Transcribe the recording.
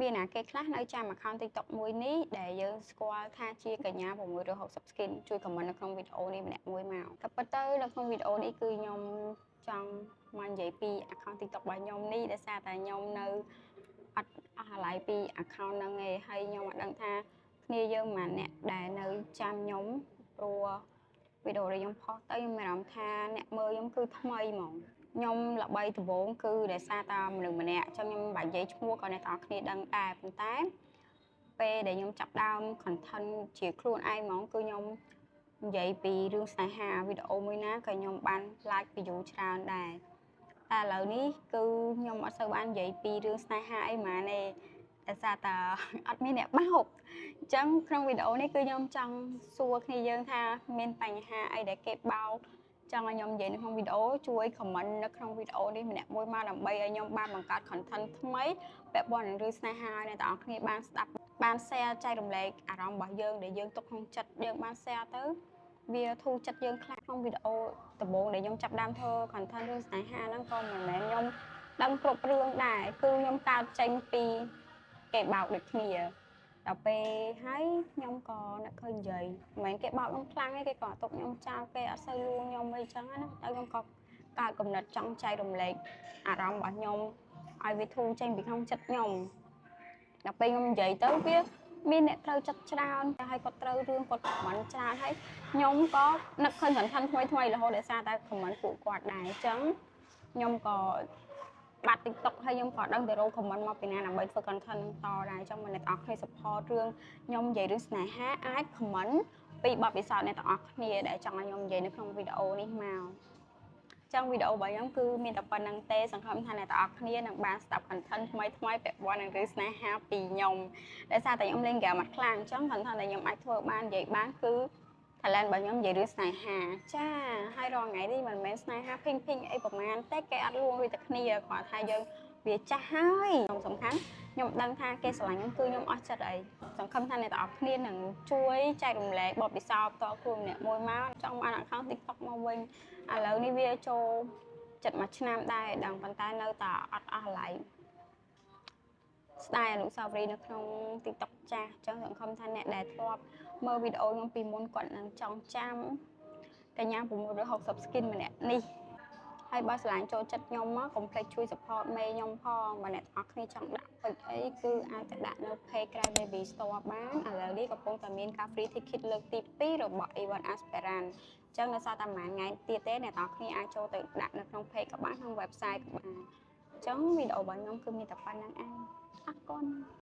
មានអាគេខ្លះនៅចាំ account TikTok មួយនេះដែលយើងស្គាល់ថាជាកញ្ញា660 skin ជួយ comment នៅក្នុងវីដេអូនេះម្នាក់មួយមកក៏ប៉ុន្តែនៅក្នុងវីដេអូនេះគឺខ្ញុំចង់មកនិយាយពី account TikTok របស់ខ្ញុំនេះដោយសារតែខ្ញុំនៅអត់អស់អាឡ័យពី account ហ្នឹងឯងហើយខ្ញុំអត់ដឹងថាគ្នាយើងម្នាក់ដែលនៅចាំខ្ញុំព្រោះវីដេអូដែលខ្ញុំផុសទៅខ្ញុំមានអារម្មណ៍ថាអ្នកមើលខ្ញុំគឺថ្មីហ្មងខ្ញុំល្បីដំបូងគឺដោយសារតែមនុស្សម្នាក់អញ្ចឹងខ្ញុំមិនបាច់និយាយឈ្មោះក៏អ្នកទាំងអស់គ្នាដឹងដែរប៉ុន្តែពេលដែលខ្ញុំចាប់ដើម content ជាខ្លួនឯងហ្មងគឺខ្ញុំនិយាយពីរឿងស្នេហាវីដេអូមួយណាក៏ខ្ញុំបាន like view ច្រើនដែរតែឥឡូវនេះគឺខ្ញុំអត់សូវបាននិយាយពីរឿងស្នេហាអីហ្មងទេដោយសារតែអត់មានអ្នកបោកអញ្ចឹងក្នុងវីដេអូនេះគឺខ្ញុំចង់សួរគ្នាយើងថាមានបញ្ហាអីដែលគេបោកចង់ឲ្យខ្ញុំនិយាយនៅក្នុងវីដេអូជួយ comment នៅក្នុងវីដេអូនេះម្នាក់មួយមកដើម្បីឲ្យខ្ញុំបានបង្កើត content ថ្មីពាក់ព័ន្ធនឹងរឿងស្នេហាឲ្យអ្នកទាំងអស់គ្នាបានស្ដាប់បាន share ចែករំលែកអារម្មណ៍របស់យើងដែលយើងទុកក្នុងចិត្តយើងបាន share ទៅវាធូរចិត្តយើងខ្លះក្នុងវីដេអូដំបូងដែលខ្ញុំចាប់ដើមធ្វើ content រឿងស្នេហាហ្នឹងក៏មិនមែនខ្ញុំដឹងគ្រប់រឿងដែរគឺខ្ញុំកើតចេញពីគេបោកដូចគ្នាដល់ពេលហើយខ្ញុំក៏នឹកឃើញនិយាយមិនមែនគេបោកខ្ញុំខ្លាំងទេគេក៏ទុកខ្ញុំចោលគេអត់សូវលួងខ្ញុំអីចឹងណាតែខ្ញុំក៏កើតកំណត់ចង់ចែករំលែកអារម្មណ៍របស់ខ្ញុំឲ្យវាធូរចេញពីក្នុងចិត្តខ្ញុំដល់ពេលខ្ញុំនិយាយទៅវាមានអ្នកត្រូវចិត្តច្រើនតែឲ្យគាត់ត្រូវរឿងគាត់ comment ច្រើនហើយខ្ញុំក៏នឹកឃើញ content ថ្មីរហូតដោយសារតែ comment ពួកគាត់ដែរអញ្ចឹងខ្ញុំក៏បាត់ TikTok ហើយខ្ញុំក៏ដឹងទៅរក comment មកពីណាដើម្បីធ្វើ content តដែរអញ្ចឹងអ្នកទាំងអស់គ្នា support រឿងខ្ញុំនិយាយរឿងស្នេហាអាច comment ពីបទពិសោធន៍អ្នកទាំងអស់គ្នាដែលចង់ឲ្យខ្ញុំនិយាយនៅក្នុងវីដេអូនេះមកចឹងវីដេអូរបស់ខ្ញុំគឺមានតែប៉ុណ្្នឹងទេសង្ឃឹមថាអ្នកទាំងអស់គ្នានឹងបានស្ដាប់ content ថ្មីពាក់ព័ន្ធនឹងរឿងស្នេហាពីខ្ញុំដោយសារតែខ្ញុំលេងហ្គេមអត់ខ្លាំងអញ្ចឹង content ដែលខ្ញុំអាចធ្វើបាននិយាយបានគឺ talent របស់ខ្ញុំនិយាយរឿងស្នេហាចាហើយរាល់ថ្ងៃនេះមិនមែនស្នេហាភីងអីប្រហែលតែគេអត់លួងដូចតែគ្នាគាត់ថាយើងវាចាស់ហើយសំខាន់ខ្ញុំដឹងថាគេស្រឡាញ់ខ្ញុំគឺខ្ញុំអស់ចិត្តអីសង្ឃឹមថាអ្នកទាំងអស់គ្នានឹងជួយចែករំលែកបទពិសោធន៍ផ្ទាល់ខ្លួនម្នាក់មួយមកចង់បាន account TikTok មកវិញឥឡូវនេះវាចូលចិត្តមួយឆ្នាំដែរដឹងប៉ុន្តែនៅតែអត់អស់ឡៃស្ដាយអនុស្សាវរីយ៍នៅក្នុង TikTok ចាស់អញ្ចឹងសង្ឃឹមថាអ្នកដែលធ្លាប់មើលវីដេអូខ្ញុំពីមុនគាត់នឹងចងចាំកញ្ញា660 skin ម្នាក់នេះហើយបើស្រឡាញ់ចូលចិត្តខ្ញុំមកកុំភ្លេចជួយ support មេខ្ញុំផងបើអ្នកទាំងអស់គ្នាចង់ដាក់ពេចអីគឺអាចទៅដាក់នៅ page Cry Baby Store បានឥឡូវនេះកំពុងតែមានការ free ticket លើកទី2របស់ Event Aspiran អញ្ចឹងនៅសល់តែប្រហែលថ្ងៃទៀតទេអ្នកទាំងអស់គ្នាអាចចូលទៅដាក់នៅក្នុង page ក៏បានក្នុង website ក៏បានអញ្ចឹងវីដេអូរបស់ខ្ញុំគឺមានតែប៉ុណ្្នឹងឯងអរគុណ